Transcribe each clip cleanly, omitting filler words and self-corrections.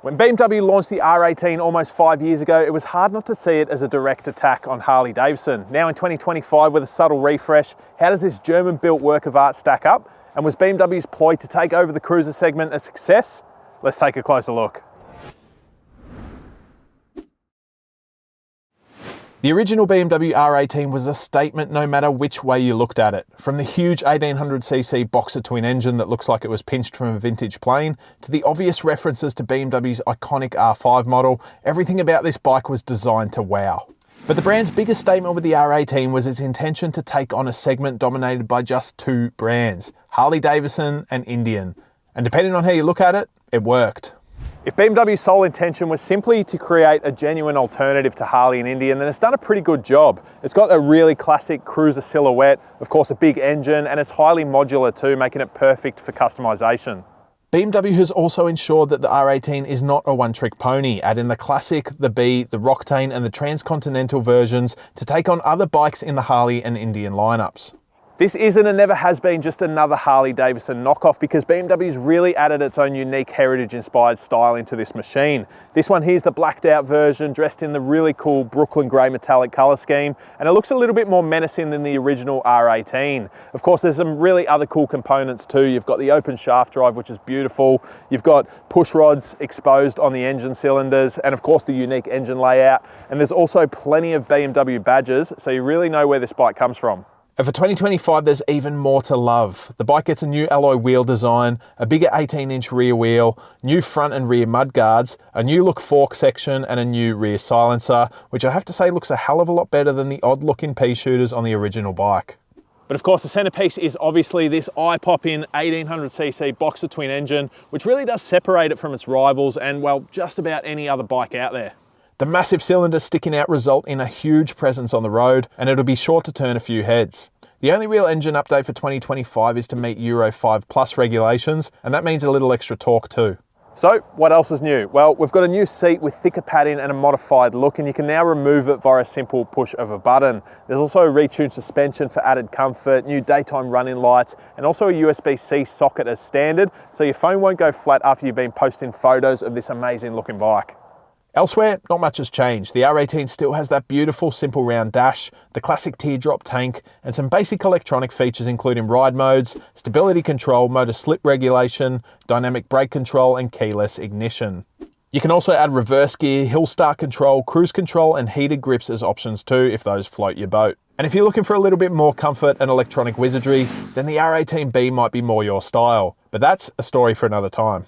When BMW launched the R18 almost 5 years ago, it was hard not to see it as a direct attack on Harley-Davidson. Now in 2025, with a subtle refresh, how does this German-built work of art stack up? And was BMW's ploy to take over the cruiser segment a success? Let's take a closer look. The original BMW R18 was a statement no matter which way you looked at it. From the huge 1800cc boxer twin engine that looks like it was pinched from a vintage plane, to the obvious references to BMW's iconic R5 model, everything about this bike was designed to wow. But the brand's biggest statement with the R18 was its intention to take on a segment dominated by just two brands, Harley-Davidson and Indian. And depending on how you look at it, it worked. If BMW's sole intention was simply to create a genuine alternative to Harley and Indian, then it's done a pretty good job. It's got a really classic cruiser silhouette, of course a big engine, and it's highly modular too, making it perfect for customization. BMW has also ensured that the R18 is not a one-trick pony, adding the Classic, the B, the Roctane and the Transcontinental versions to take on other bikes in the Harley and Indian lineups. This isn't and never has been just another Harley-Davidson knockoff, because BMW's really added its own unique heritage-inspired style into this machine. This one here's the blacked out version, dressed in the really cool Brooklyn grey metallic colour scheme, and it looks a little bit more menacing than the original R18. Of course, there's some really other cool components too. You've got the open shaft drive, which is beautiful. You've got push rods exposed on the engine cylinders, and of course the unique engine layout. And there's also plenty of BMW badges, so you really know where this bike comes from. And for 2025, there's even more to love. The bike gets a new alloy wheel design, a bigger 18-inch rear wheel, new front and rear mudguards, a new look fork section, and a new rear silencer, which I have to say looks a hell of a lot better than the odd-looking pea shooters on the original bike. But of course, the centerpiece is obviously this eye-popping 1800cc boxer twin engine, which really does separate it from its rivals and, well, just about any other bike out there. The massive cylinders sticking out result in a huge presence on the road, and it'll be sure to turn a few heads. The only real engine update for 2025 is to meet Euro 5 Plus regulations, and that means a little extra torque too. So, what else is new? Well, we've got a new seat with thicker padding and a modified look, and you can now remove it via a simple push of a button. There's also a retuned suspension for added comfort, new daytime running lights, and also a USB-C socket as standard, so your phone won't go flat after you've been posting photos of this amazing looking bike. Elsewhere, not much has changed. The R18 still has that beautiful simple round dash, the classic teardrop tank, and some basic electronic features including ride modes, stability control, motor slip regulation, dynamic brake control, and keyless ignition. You can also add reverse gear, hill start control, cruise control, and heated grips as options too if those float your boat. And if you're looking for a little bit more comfort and electronic wizardry, then the R18B might be more your style. But that's a story for another time.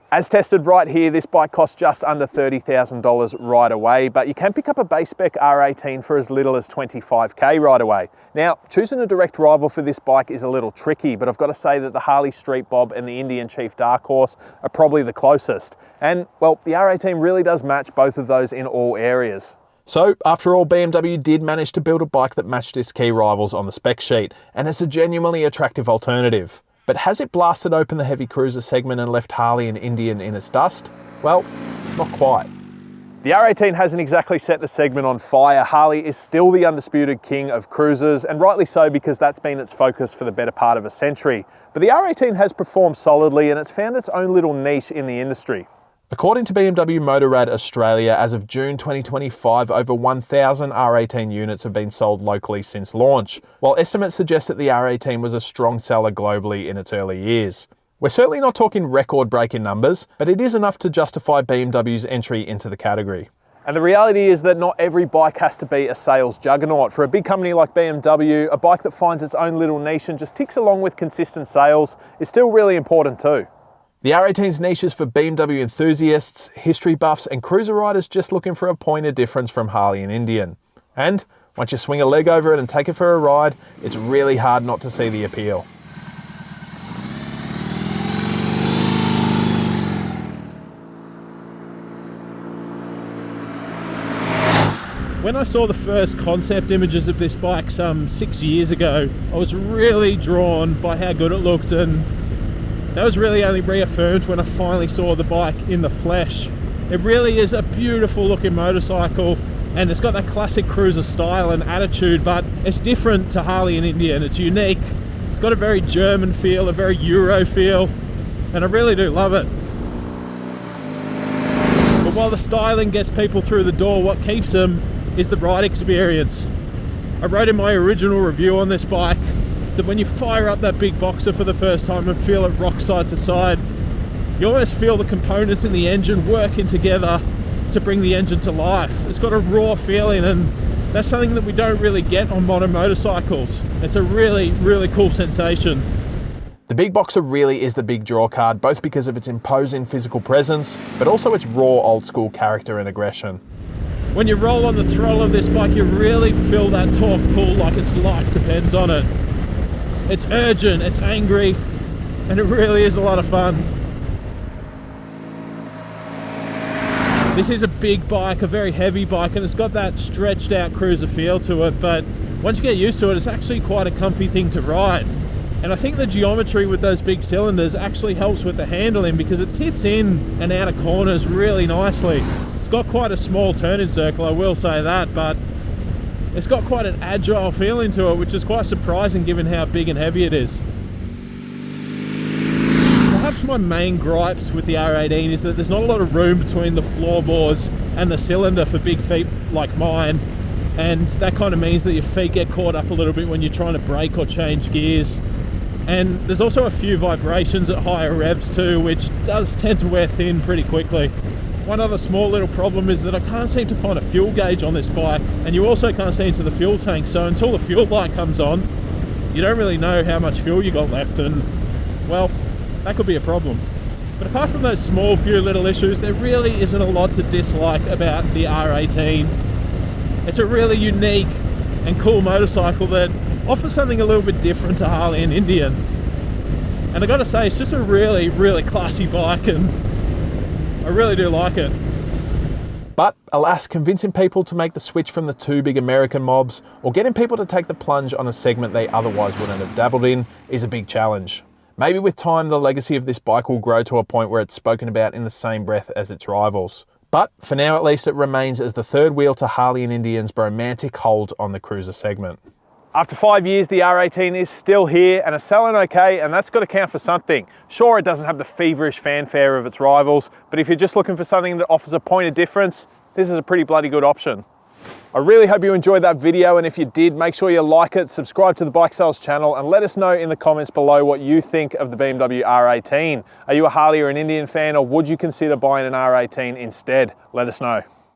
As tested right here, this bike costs just under $30,000 right away, but you can pick up a base spec R18 for as little as $25K right away. Now, choosing a direct rival for this bike is a little tricky, but I've got to say that the Harley Street Bob and the Indian Chief Dark Horse are probably the closest. And, well, the R18 really does match both of those in all areas. So, after all, BMW did manage to build a bike that matched its key rivals on the spec sheet, and it's a genuinely attractive alternative. But has it blasted open the heavy cruiser segment and left Harley and Indian in its dust? Well, not quite. The R18 hasn't exactly set the segment on fire. Harley is still the undisputed king of cruisers, and rightly so, because that's been its focus for the better part of a century. But the R18 has performed solidly, and it's found its own little niche in the industry. According to BMW Motorrad Australia, as of June 2025, over 1,000 R18 units have been sold locally since launch, while estimates suggest that the R18 was a strong seller globally in its early years. We're certainly not talking record-breaking numbers, but it is enough to justify BMW's entry into the category. And the reality is that not every bike has to be a sales juggernaut. For a big company like BMW, a bike that finds its own little niche and just ticks along with consistent sales is still really important too. The R18's niche is for BMW enthusiasts, history buffs, and cruiser riders just looking for a point of difference from Harley and Indian. And once you swing a leg over it and take it for a ride, it's really hard not to see the appeal. When I saw the first concept images of this bike some 6 years ago, I was really drawn by how good it looked, and that was really only reaffirmed when I finally saw the bike in the flesh. It really is a beautiful looking motorcycle, and it's got that classic cruiser style and attitude, but it's different to Harley and Indian. It's unique. It's got a very German feel, a very Euro feel, and I really do love it. while the styling gets people through the door, what keeps them is the ride experience. I wrote in my original review on this bike that when you fire up that big Boxer for the first time and feel it rock side to side, you almost feel the components in the engine working together to bring the engine to life. It's got a raw feeling, and that's something that we don't really get on modern motorcycles. It's a really, really cool sensation. The big Boxer really is the big draw card, both because of its imposing physical presence, but also its raw old school character and aggression. When you roll on the throttle of this bike, you really feel that torque pull like its life depends on it. It's urgent, it's angry, and it really is a lot of fun. This is a big bike, a very heavy bike, and it's got that stretched out cruiser feel to it, but once you get used to it, it's actually quite a comfy thing to ride. And I think the geometry with those big cylinders actually helps with the handling because it tips in and out of corners really nicely. It's got quite a small turning circle, I will say that, but it's got quite an agile feeling to it, which is quite surprising given how big and heavy it is. Perhaps my main gripes with the R18 is that there's not a lot of room between the floorboards and the cylinder for big feet like mine, and that kind of means that your feet get caught up a little bit when you're trying to brake or change gears. And there's also a few vibrations at higher revs too, which does tend to wear thin pretty quickly. One other small little problem is that I can't seem to find a fuel gauge on this bike, and you also can't see into the fuel tank, so until the fuel light comes on, you don't really know how much fuel you got left, and well, that could be a problem. But apart from those small few little issues, there really isn't a lot to dislike about the R18. It's a really unique and cool motorcycle that offers something a little bit different to Harley and Indian. And I gotta say, it's just a really, really classy bike, and I really do like it. But alas, convincing people to make the switch from the two big American mobs, or getting people to take the plunge on a segment they otherwise wouldn't have dabbled in, is a big challenge. Maybe with time, the legacy of this bike will grow to a point where it's spoken about in the same breath as its rivals. But for now at least, it remains as the third wheel to Harley and Indian's romantic hold on the cruiser segment. After 5 years, the R18 is still here and is selling okay, and that's got to count for something. Sure, it doesn't have the feverish fanfare of its rivals, but if you're just looking for something that offers a point of difference, this is a pretty bloody good option. I really hope you enjoyed that video, and if you did, make sure you like it, subscribe to the Bike Sales channel, and let us know in the comments below what you think of the BMW R18. Are you a Harley or an Indian fan, or would you consider buying an R18 instead? Let us know.